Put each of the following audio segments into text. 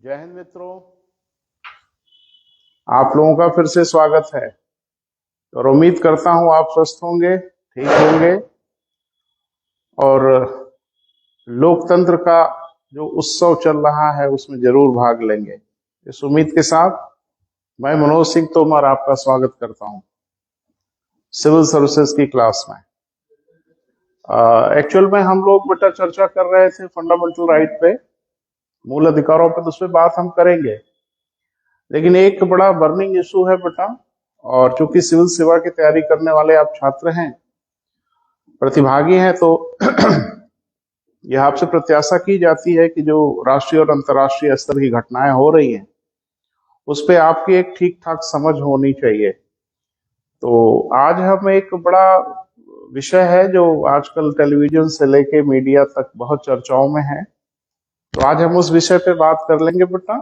जय हिंद मित्रों, आप लोगों का फिर से स्वागत है। और उम्मीद करता हूं आप स्वस्थ होंगे, ठीक होंगे और लोकतंत्र का जो उत्सव चल रहा है उसमें जरूर भाग लेंगे। इस उम्मीद के साथ मैं मनोज सिंह तोमर आपका स्वागत करता हूं सिविल सर्विसेज की क्लास में। एक्चुअल में हम लोग बेटा चर्चा कर रहे थे फंडामेंटल राइट पे, मूल अधिकारों पे, तो उस पर बात हम करेंगे। लेकिन एक बड़ा बर्निंग इशू है बेटा, और चूंकि सिविल सेवा की तैयारी करने वाले आप छात्र हैं, प्रतिभागी हैं, तो यह आपसे प्रत्याशा की जाती है कि जो राष्ट्रीय और अंतर्राष्ट्रीय स्तर की घटनाएं हो रही हैं उस पे आपकी एक ठीक ठाक समझ होनी चाहिए। तो आज हम एक बड़ा विषय है जो आजकल टेलीविजन से लेके मीडिया तक बहुत चर्चाओं में है, तो आज हम उस विषय पे बात कर लेंगे बेटा,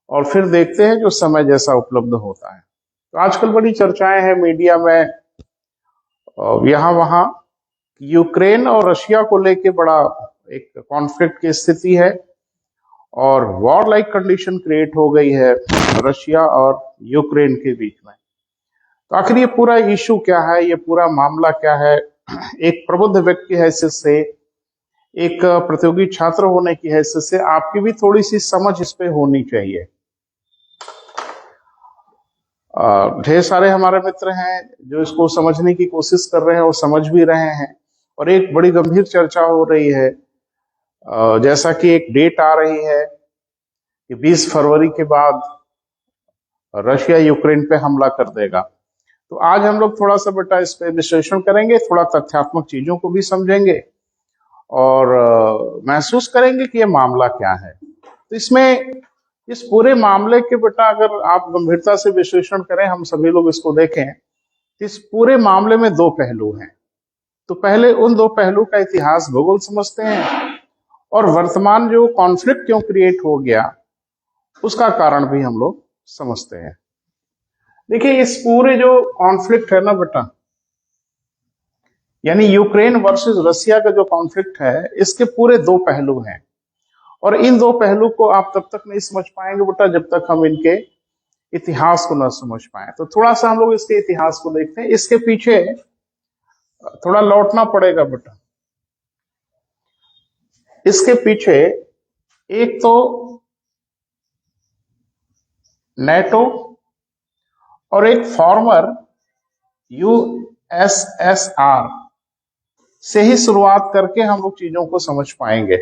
और फिर देखते हैं जो समय जैसा उपलब्ध होता है। तो आजकल बड़ी चर्चाएं हैं मीडिया में, यहाँ वहां, यूक्रेन और रशिया को लेके बड़ा एक कॉन्फ्लिक्ट की स्थिति है और वॉर लाइक कंडीशन क्रिएट हो गई है रशिया और यूक्रेन के बीच में। तो आखिर ये पूरा इशू क्या है, ये पूरा मामला क्या है? एक प्रबुद्ध व्यक्ति की हैसियत से, एक प्रतियोगी छात्र होने की हैसियत से आपकी भी थोड़ी सी समझ इस पे होनी चाहिए। ढेर सारे हमारे मित्र हैं जो इसको समझने की कोशिश कर रहे हैं और समझ भी रहे हैं, और एक बड़ी गंभीर चर्चा हो रही है, जैसा कि एक डेट आ रही है कि 20 फरवरी के बाद रशिया यूक्रेन पे हमला कर देगा। तो आज हम लोग थोड़ा सा बेटा इस पे विश्लेषण करेंगे, थोड़ा तथ्यात्मक चीजों को भी समझेंगे और महसूस करेंगे कि ये मामला क्या है। तो इसमें इस पूरे मामले के बेटा अगर आप गंभीरता से विश्लेषण करें, हम सभी लोग इसको देखें, तो इस पूरे मामले में दो पहलू हैं। तो पहले उन दो पहलू का इतिहास भूगोल समझते हैं, और वर्तमान जो कॉन्फ्लिक्ट क्यों क्रिएट हो गया उसका कारण भी हम लोग समझते हैं। देखिए, इस पूरे जो कॉन्फ्लिक्ट है ना बेटा, यानी यूक्रेन वर्सेस रशिया का जो कॉन्फ्लिक्ट है, इसके पूरे दो पहलू हैं, और इन दो पहलू को आप तब तक नहीं समझ पाएंगे बेटा जब तक हम इनके इतिहास को न समझ पाए। तो थोड़ा सा हम लोग इसके इतिहास को देखते हैं। इसके पीछे थोड़ा लौटना पड़ेगा बेटा। इसके पीछे एक तो नेटो और एक फॉर्मर यूएसएसआर से ही शुरुआत करके हम लोग चीजों को समझ पाएंगे।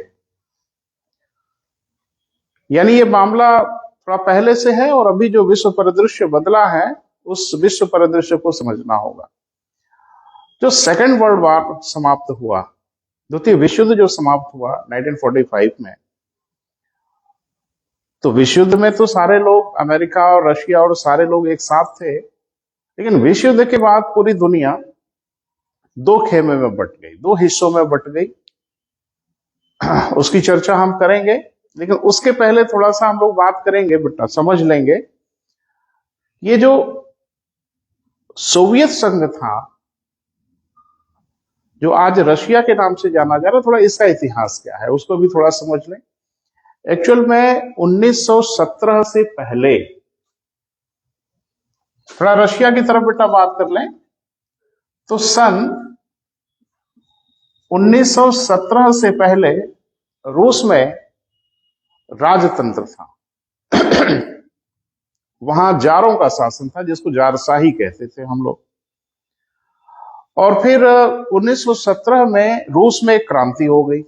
यानी ये मामला थोड़ा पहले से है, और अभी जो विश्व परिदृश्य बदला है उस विश्व परिदृश्य को समझना होगा। जो सेकेंड वर्ल्ड वॉर समाप्त हुआ, द्वितीय विश्व युद्ध जो समाप्त हुआ 1945 में, तो विश्व युद्ध में तो सारे लोग, अमेरिका और रशिया और सारे लोग एक साथ थे, लेकिन विश्व युद्ध के बाद पूरी दुनिया दो खेमे में बट गई, दो हिस्सों में बट गई। उसकी चर्चा हम करेंगे, लेकिन उसके पहले थोड़ा सा हम लोग बात करेंगे बेटा, समझ लेंगे ये जो सोवियत संघ था, जो आज रशिया के नाम से जाना जा रहा है, थोड़ा इसका इतिहास क्या है उसको भी थोड़ा समझ लें। एक्चुअल में 1917 से पहले, थोड़ा रशिया की तरफ बेटा बात कर लें, तो सन 1917 से पहले रूस में राजतंत्र था। वहां जारों का शासन था, जिसको जारशाही कहते थे हम लोग। और फिर 1917 में रूस में एक क्रांति हो गई,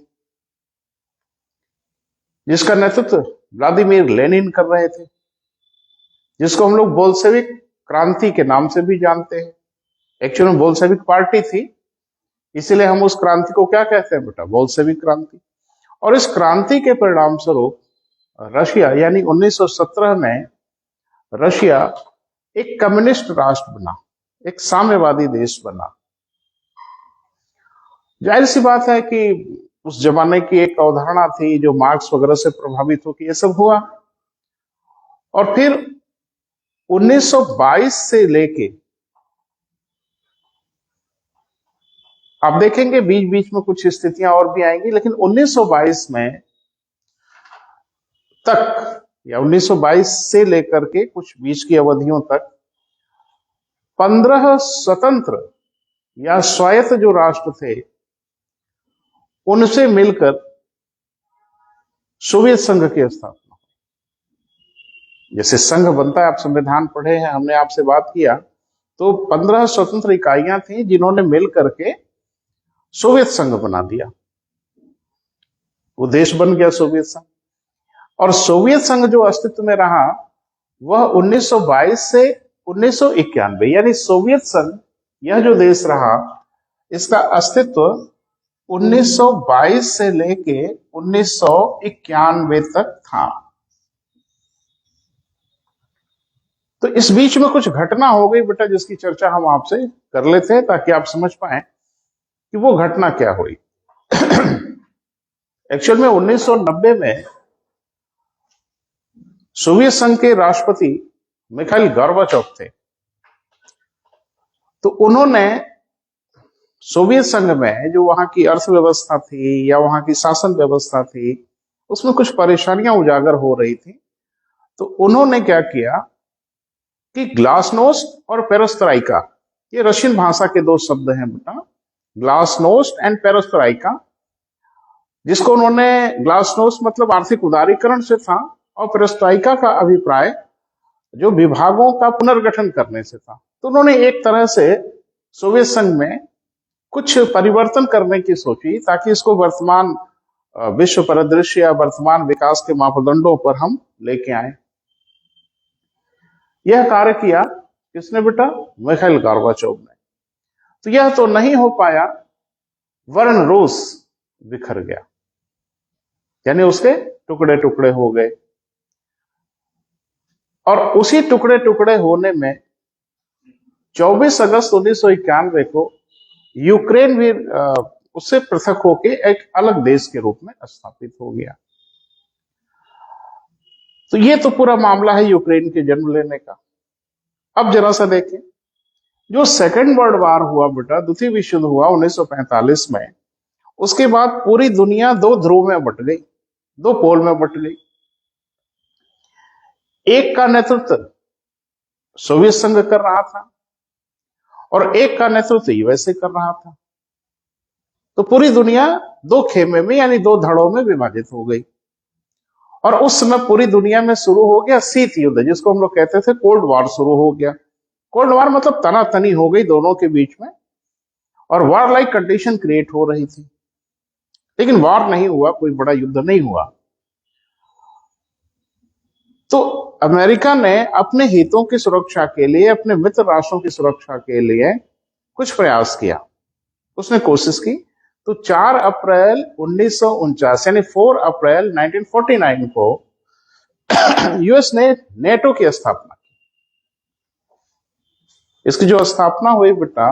जिसका नेतृत्व व्लादिमीर लेनिन कर रहे थे, जिसको हम लोग बोल्शेविक क्रांति के नाम से भी जानते हैं। एक्चुअली में बोल्शेविक पार्टी थी, इसीलिए हम उस क्रांति को क्या कहते हैं बेटा, बोल्शेविक क्रांति। और इस क्रांति के परिणाम स्वरूप रशिया, यानी 1917 में रशिया एक कम्युनिस्ट राष्ट्र बना, एक साम्यवादी देश बना। जाहिर सी बात है कि उस जमाने की एक अवधारणा थी जो मार्क्स वगैरह से प्रभावित होकर ये सब हुआ। और फिर 1922 से लेके आप देखेंगे बीच बीच में कुछ स्थितियां और भी आएंगी, लेकिन 1922 में तक या 1922 से लेकर के कुछ बीच की अवधियों तक 15 स्वतंत्र या स्वायत्त जो राष्ट्र थे उनसे मिलकर सोवियत संघ की स्थापना। जैसे संघ बनता है, आप संविधान पढ़े हैं, हमने आपसे बात किया, तो 15 स्वतंत्र इकाइयां थी जिन्होंने मिल करके सोवियत संघ बना दिया। वो देश बन गया सोवियत संघ। और सोवियत संघ जो अस्तित्व में रहा वह 1922 से 1991, यानी सोवियत संघ यह जो देश रहा इसका अस्तित्व 1922 से लेके 1991 तक था। तो इस बीच में कुछ घटना हो गई बेटा, जिसकी चर्चा हम आपसे कर लेते हैं ताकि आप समझ पाए कि वो घटना क्या हुई। एक्चुअल में 1990 में सोवियत संघ के राष्ट्रपति मिखाइल गोर्बाचोव थे। तो उन्होंने सोवियत संघ में जो वहां की अर्थव्यवस्था थी या वहां की शासन व्यवस्था थी उसमें कुछ परेशानियां उजागर हो रही थी। तो उन्होंने क्या किया कि ग्लासनोस्ट और पेरेस्ट्राइका, ये रशियन भाषा के दो शब्द हैं बेटा, ग्लासनोस्ट एंड पेरेस्ट्राइका, जिसको उन्होंने, ग्लासनोस्ट मतलब आर्थिक उदारीकरण से था और पेरेस्ट्राइका का अभिप्राय जो विभागों का पुनर्गठन करने से था। तो उन्होंने एक तरह से सोवियत संघ में कुछ परिवर्तन करने की सोची ताकि इसको वर्तमान विश्व परिदृश्य या वर्तमान विकास के मापदंडों पर हम लेके आए। यह कार्य किया किसने बेटा? मिखाइल गोर्बाचोव ने। तो यह तो नहीं हो पाया, वरन रूस बिखर गया, यानी उसके टुकड़े टुकड़े हो गए। और उसी टुकड़े टुकड़े होने में 24 अगस्त 1991 को यूक्रेन भी उससे पृथक होकर एक अलग देश के रूप में स्थापित हो गया। तो ये तो पूरा मामला है यूक्रेन के जन्म लेने का। अब जरा सा देखें, जो सेकेंड वर्ल्ड वॉर हुआ बेटा, द्वितीय विश्व युद्ध हुआ 1945 में, उसके बाद पूरी दुनिया दो ध्रुव में बट गई, दो पोल में बट गई। एक का नेतृत्व सोवियत संघ कर रहा था और एक का नेतृत्व यूएसए कर रहा था। तो पूरी दुनिया दो खेमे में यानी दो धड़ों में विभाजित हो गई। और उस समय पूरी दुनिया में शुरू हो गया शीत युद्ध, जिसको हम लोग कहते थे कोल्ड वॉर शुरू हो गया। कोल्ड वॉर मतलब तनातनी हो गई दोनों के बीच में और वॉर लाइक कंडीशन क्रिएट हो रही थी, लेकिन वॉर नहीं हुआ, कोई बड़ा युद्ध नहीं हुआ। तो अमेरिका ने अपने हितों की सुरक्षा के लिए, अपने मित्र राष्ट्रों की सुरक्षा के लिए कुछ प्रयास किया, उसने कोशिश की। तो 4 अप्रैल 1949 यानी 4 अप्रैल 1949 को यूएस ने नेटो की स्थापना की। इसकी जो स्थापना हुई बेटा,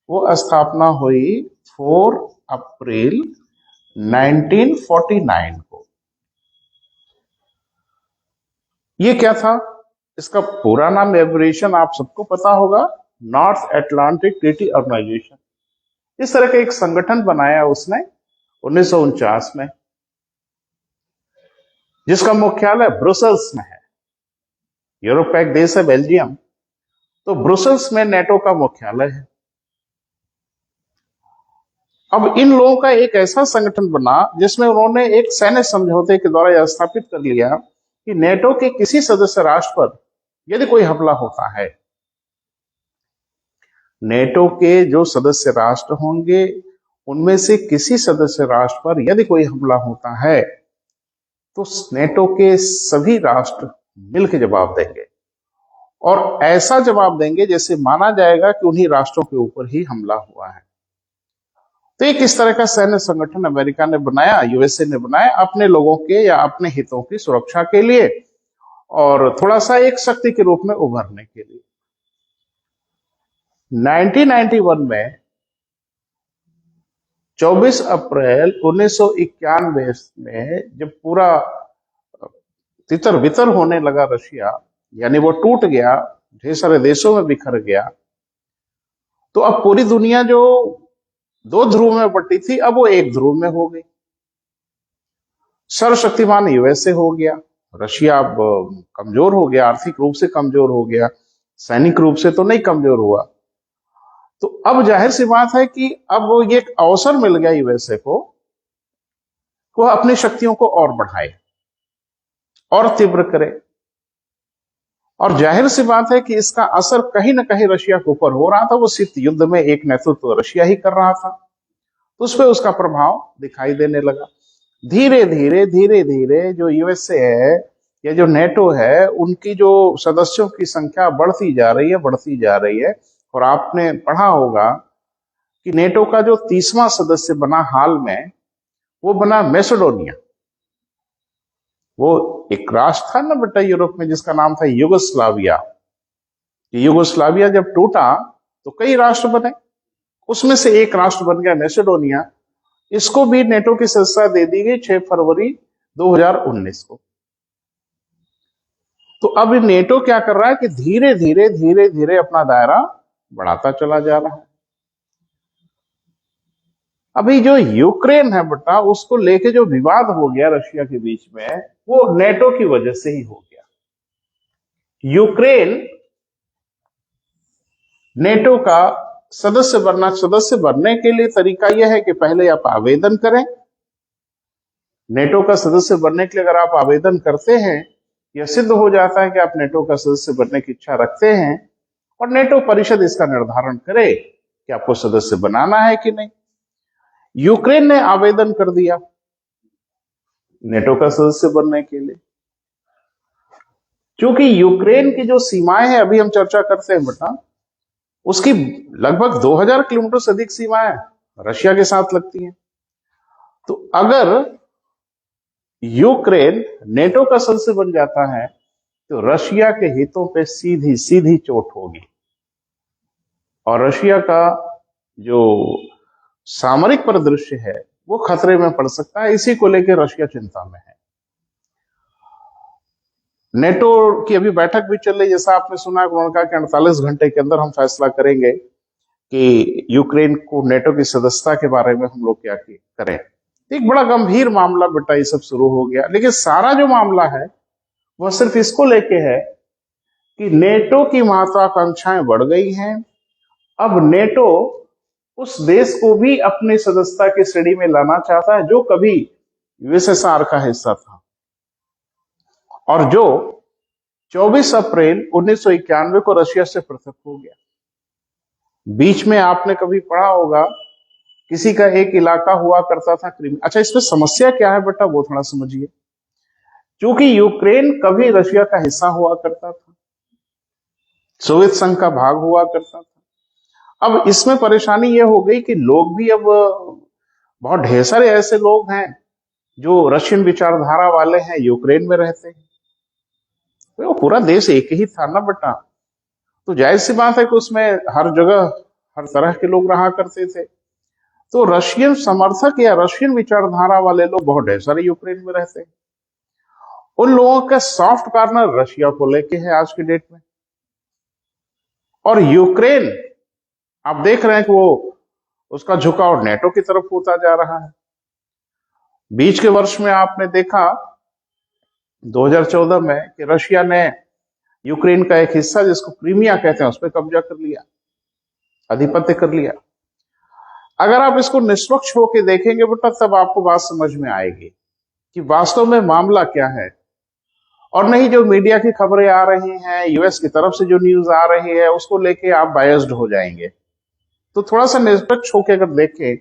वो स्थापना हुई 4 अप्रैल 1949 को। ये क्या था? इसका पूरा नाम, एब्रिविएशन आप सबको पता होगा, नॉर्थ अटलांटिक ट्रीटी ऑर्गेनाइजेशन। इस तरह का एक संगठन बनाया उसने 1949 में, जिसका मुख्यालय ब्रुसेल्स में है। यूरोप का एक देश है बेल्जियम, तो ब्रुसेल्स में नेटो का मुख्यालय है। अब इन लोगों का एक ऐसा संगठन बना जिसमें उन्होंने एक सैन्य समझौते के द्वारा यह स्थापित कर लिया कि नेटो के किसी सदस्य राष्ट्र पर यदि कोई हमला होता है, नेटो के जो सदस्य राष्ट्र होंगे उनमें से किसी सदस्य राष्ट्र पर यदि कोई हमला होता है तो नेटो के सभी राष्ट्र मिलकर जवाब देंगे, और ऐसा जवाब देंगे जैसे माना जाएगा कि उन्हीं राष्ट्रों के ऊपर ही हमला हुआ है। तो एक इस तरह का सैन्य संगठन अमेरिका ने बनाया, यूएसए ने बनाया अपने लोगों के या अपने हितों की सुरक्षा के लिए और थोड़ा सा एक शक्ति के रूप में उभरने के लिए। 1991 में 24 अप्रैल 1991 में जब पूरा तितर बितर होने लगा रशिया, यानी वो टूट गया, ढेर सारे देशों में बिखर गया, तो अब पूरी दुनिया जो दो ध्रुव में बटी थी अब वो एक ध्रुव में हो गई। सर्वशक्तिमान यूएसए हो गया रशिया अब कमजोर हो गया, आर्थिक रूप से कमजोर हो गया, सैनिक रूप से तो नहीं कमजोर हुआ। तो अब जाहिर सी बात है कि अब वो ये एक अवसर मिल गया यूएसए को, वह अपनी शक्तियों को और बढ़ाए और तीव्र करे। और जाहिर सी बात है कि इसका असर कहीं ना कहीं रशिया के ऊपर हो रहा था। वो शीत युद्ध में एक नेतृत्व रशिया ही कर रहा था, तो उस पर उसका प्रभाव दिखाई देने लगा। धीरे धीरे धीरे धीरे जो यूएसए है या जो नेटो है, उनकी जो सदस्यों की संख्या बढ़ती जा रही है, बढ़ती जा रही है। और आपने पढ़ा होगा कि नेटो का जो 30वां सदस्य बना हाल में, वो बना मैसेडोनिया। वो एक राष्ट्र था ना बेटा यूरोप में जिसका नाम था युगोस्लाविया। युगोस्लाविया जब टूटा तो कई राष्ट्र बने, उसमें से एक राष्ट्र बन गया मैसेडोनिया। इसको भी नेटो की सदस्यता दे दी गई 6 फरवरी 2019 को। तो अब नेटो क्या कर रहा है कि धीरे धीरे धीरे धीरे अपना दायरा बढ़ाता चला जा रहा है। अभी जो यूक्रेन है बेटा, उसको लेके जो विवाद हो गया रशिया के बीच में, वो नेटो की वजह से ही हो गया। यूक्रेन नेटो का सदस्य बनने के लिए तरीका यह है कि पहले आप आवेदन करें। नेटो का सदस्य बनने के लिए अगर आप आवेदन करते हैं, यह सिद्ध हो जाता है कि आप नेटो का सदस्य बनने की इच्छा रखते हैं, और नेटो परिषद इसका निर्धारण करे कि आपको सदस्य बनाना है कि नहीं। यूक्रेन ने आवेदन कर दिया नेटो का सदस्य बनने के लिए। क्योंकि यूक्रेन की जो सीमाएं हैं, अभी हम चर्चा करते हैं बेटा, उसकी लगभग 2000 किलोमीटर से अधिक सीमाएं रशिया के साथ लगती हैं। तो अगर यूक्रेन नेटो का सदस्य बन जाता है तो रशिया के हितों पे सीधी सीधी चोट होगी, और रशिया का जो सामरिक परिदृश्य है वो खतरे में पड़ सकता है। इसी को लेकर रशिया चिंता में है। नेटो की अभी बैठक भी चल रही, जैसा आपने सुना, उन्होंने कहा कि 48 घंटे के अंदर हम फैसला करेंगे कि यूक्रेन को नेटो की सदस्यता के बारे में हम लोग क्या करें। एक बड़ा गंभीर मामला बेटा ये सब शुरू हो गया। लेकिन सारा जो मामला है वह सिर्फ इसको लेके है कि नेटो की महत्वाकांक्षाएं बढ़ गई हैं। अब नेटो उस देश को भी अपनी सदस्यता की श्रेणी में लाना चाहता है जो कभी यूएसएसआर का हिस्सा था, और जो 24 अप्रैल 1991 को रशिया से पृथक हो गया। बीच में आपने कभी पढ़ा होगा, किसी का एक इलाका हुआ करता था क्रीमिया। अच्छा, इसमें समस्या क्या है बेटा, वो थोड़ा समझिए। क्योंकि यूक्रेन कभी रशिया का हिस्सा हुआ करता था, सोवियत संघ का भाग हुआ करता था। अब इसमें परेशानी यह हो गई कि लोग भी अब बहुत ढेर सारे ऐसे लोग हैं जो रशियन विचारधारा वाले हैं, यूक्रेन में रहते हैं। तो वो पूरा देश एक ही था ना बेटा, तो जाहिर सी बात है कि उसमें हर जगह हर तरह के लोग रहा करते थे। तो रशियन समर्थक या रशियन विचारधारा वाले लोग बहुत ढेर सारे यूक्रेन में रहते हैं। उन लोगों का सॉफ्ट कॉर्नर रशिया को लेके है आज की डेट में। और यूक्रेन आप देख रहे हैं कि वो उसका झुकाव नेटो की तरफ होता जा रहा है। बीच के वर्ष में आपने देखा 2014 में कि रशिया ने यूक्रेन का एक हिस्सा जिसको क्रीमिया कहते हैं उस पर कब्जा कर लिया, आधिपत्य कर लिया। अगर आप इसको निष्पक्ष होकर देखेंगे बेटा, तब आपको बात समझ में आएगी कि वास्तव में मामला क्या है। और नहीं जो मीडिया की खबरें आ रही हैं, यूएस की तरफ से जो न्यूज आ रही है, उसको लेके आप बायस्ड हो जाएंगे। तो थोड़ा सा निष्पक्ष होकर अगर देखें,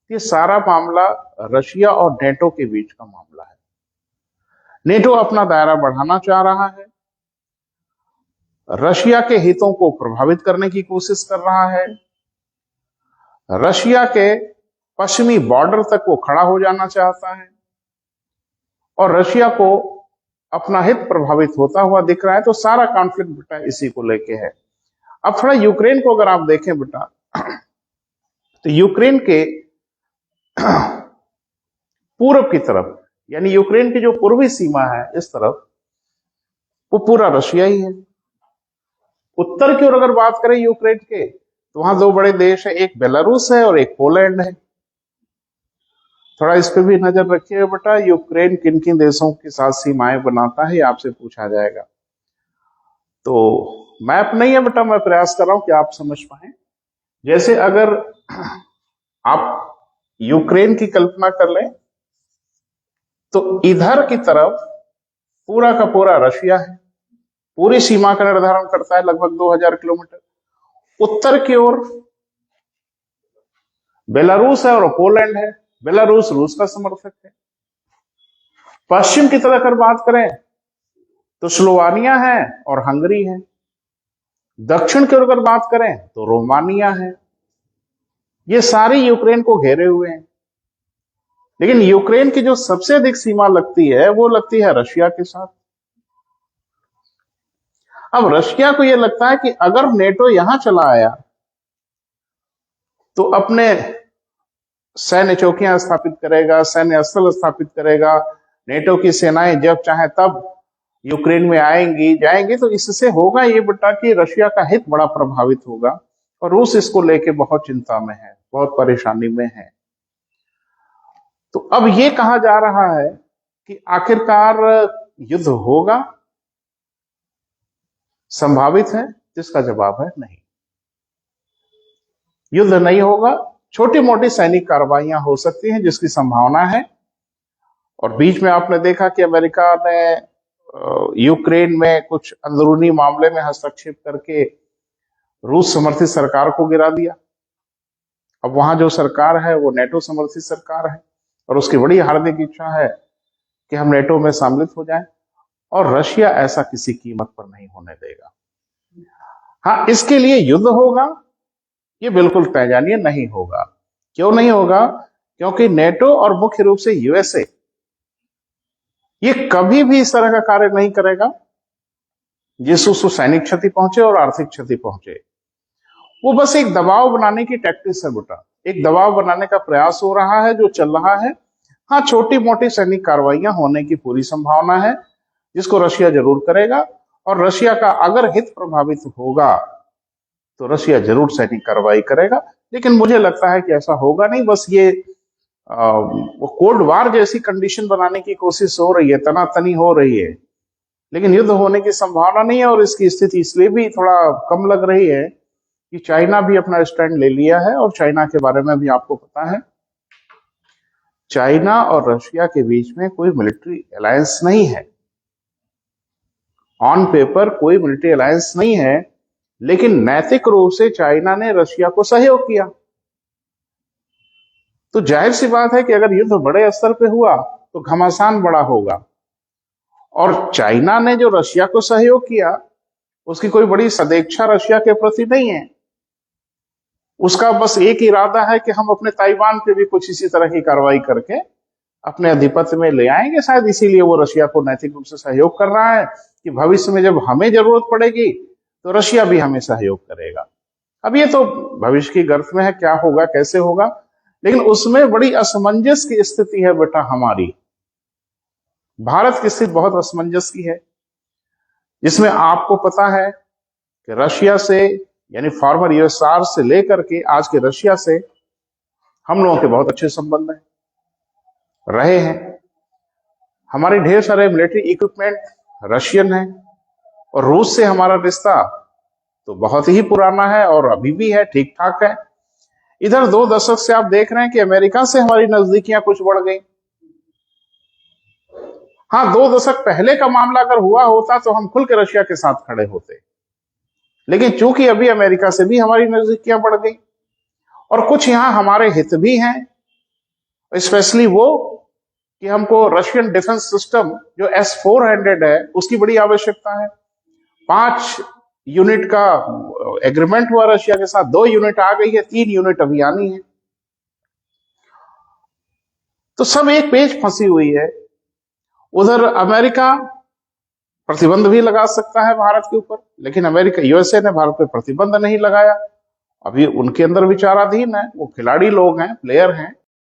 ये सारा मामला रशिया और नेटो के बीच का मामला है। नेटो अपना दायरा बढ़ाना चाह रहा है, रशिया के हितों को प्रभावित करने की कोशिश कर रहा है, रशिया के पश्चिमी बॉर्डर तक वो खड़ा हो जाना चाहता है, और रशिया को अपना हित प्रभावित होता हुआ दिख रहा है। तो सारा कॉन्फ्लिक्ट बेटा इसी को लेके है। अब थोड़ा यूक्रेन को अगर आप देखें बेटा, तो यूक्रेन के पूर्व की तरफ, यानी यूक्रेन की जो पूर्वी सीमा है इस तरफ, वो पूरा रशिया ही है। उत्तर की ओर अगर बात करें यूक्रेन के, तो वहां दो बड़े देश है, एक बेलारूस है और एक पोलैंड है। थोड़ा इस पे भी नजर रखिएगा बेटा। यूक्रेन किन किन देशों के साथ सीमाएं बनाता है, ये आपसे पूछा जाएगा। तो मैप नहीं है बेटा, मैं प्रयास कर रहा हूं कि आप समझ पाए। जैसे अगर आप यूक्रेन की कल्पना कर लें, तो इधर की तरफ पूरा का पूरा रशिया है, पूरी सीमा का निर्धारण करता है, लगभग 2000 किलोमीटर। उत्तर की ओर बेलारूस है और पोलैंड है। बेलारूस रूस का समर्थक है। पश्चिम की तरफ अगर बात करें तो स्लोवानिया है और हंगरी है। दक्षिण की ओर अगर बात करें तो रोमानिया है। ये सारी यूक्रेन को घेरे हुए हैं। लेकिन यूक्रेन की जो सबसे अधिक सीमा लगती है वो लगती है रशिया के साथ। अब रशिया को यह लगता है कि अगर नेटो यहां चला आया तो अपने सैन्य चौकियां स्थापित करेगा, सैन्य स्थल स्थापित करेगा। नेटो की सेनाएं जब चाहे तब यूक्रेन में आएंगी जाएंगी। तो इससे होगा ये बेटा कि रशिया का हित बड़ा प्रभावित होगा, और रूस इसको लेके बहुत चिंता में है, बहुत परेशानी में है। तो अब ये कहा जा रहा है कि आखिरकार युद्ध होगा, संभावित है? जिसका जवाब है नहीं, युद्ध नहीं होगा। छोटी मोटी सैनिक कार्रवाइयां हो सकती हैं जिसकी संभावना है। और बीच में आपने देखा कि अमेरिका ने यूक्रेन में कुछ अंदरूनी मामले में हस्तक्षेप करके रूस समर्थित सरकार को गिरा दिया। अब वहां जो सरकार है वो नेटो समर्थित सरकार है, और उसकी बड़ी हार्दिक इच्छा है कि हम नेटो में सम्मिलित हो जाएं, और रशिया ऐसा किसी कीमत पर नहीं होने देगा। हाँ, इसके लिए युद्ध होगा, ये बिल्कुल तय जानिए नहीं होगा। क्यों नहीं होगा? क्योंकि नेटो और मुख्य रूप से यूएसए ये कभी भी इस तरह का कार्य नहीं करेगा जिससे उसको सैनिक क्षति पहुंचे और आर्थिक क्षति पहुंचे। वो बस एक दबाव बनाने की टैक्टिक्स है बेटा, एक दबाव बनाने का प्रयास हो रहा है जो चल रहा है। हाँ, छोटी मोटी सैनिक कार्रवाइयां होने की पूरी संभावना है जिसको रशिया जरूर करेगा, और रशिया का अगर हित प्रभावित होगा तो रशिया जरूर सैनिक कार्रवाई करेगा। लेकिन मुझे लगता है कि ऐसा होगा नहीं। बस ये वो कोल्ड वार जैसी कंडीशन बनाने की कोशिश हो रही है, तनातनी हो रही है, लेकिन युद्ध होने की संभावना नहीं है। और इसकी स्थिति इसलिए भी थोड़ा कम लग रही है कि चाइना भी अपना स्टैंड ले लिया है, और चाइना के बारे में भी आपको पता है, चाइना और रशिया के बीच में कोई मिलिट्री अलायंस नहीं है। ऑन पेपर कोई मिलिट्री अलायंस नहीं है, लेकिन नैतिक रूप से चाइना ने रशिया को सहयोग किया। तो जाहिर सी बात है कि अगर युद्ध बड़े स्तर पे हुआ तो घमासान बड़ा होगा। और चाइना ने जो रशिया को सहयोग किया उसकी कोई बड़ी सदेच्छा रशिया के प्रति नहीं है। उसका बस एक इरादा है कि हम अपने ताइवान पे भी कुछ इसी तरह की कार्रवाई करके अपने अधिपत्य में ले आएंगे। शायद इसीलिए वो रशिया को नैतिक रूप से सहयोग कर रहा है कि भविष्य में जब हमें जरूरत पड़ेगी तो रशिया भी हमें सहयोग करेगा। अब ये तो भविष्य की गर्त में है, क्या होगा कैसे होगा, लेकिन उसमें बड़ी असमंजस की स्थिति है बेटा हमारी। भारत की स्थिति बहुत असमंजस की है, जिसमें आपको पता है कि रशिया से यानी फॉर्मर यूएसआर से लेकर के आज के रशिया से हम लोगों के बहुत अच्छे संबंध हैं, रहे हैं। हमारे ढेर सारे मिलिट्री इक्विपमेंट रशियन है, और रूस से हमारा रिश्ता तो बहुत ही पुराना है और अभी भी है, ठीक ठाक है। इधर 2 दशक से आप देख रहे हैं कि अमेरिका से हमारी नजदीकियां कुछ बढ़ गई। हाँ, 2 दशक पहले का मामला अगर हुआ होता तो हम खुल के रशिया के साथ खड़े होते, लेकिन चूंकि अभी अमेरिका से भी हमारी नजदीकियां बढ़ गई, और कुछ यहां हमारे हित भी हैं, स्पेशली वो कि हमको रशियन डिफेंस सिस्टम जो S-400 है उसकी बड़ी आवश्यकता है। 5 यूनिट का एग्रीमेंट हुआ रशिया के साथ, 2 यूनिट आ गई है, 3 यूनिट अभी आनी है। तो सब एक पेज फंसी हुई है। उधर अमेरिका प्रतिबंध भी लगा सकता है भारत के ऊपर, लेकिन अमेरिका यूएसए ने भारत पे प्रतिबंध नहीं लगाया। अभी उनके अंदर विचाराधीन है, वो खिलाड़ी लोग हैं, प्लेयर हैं,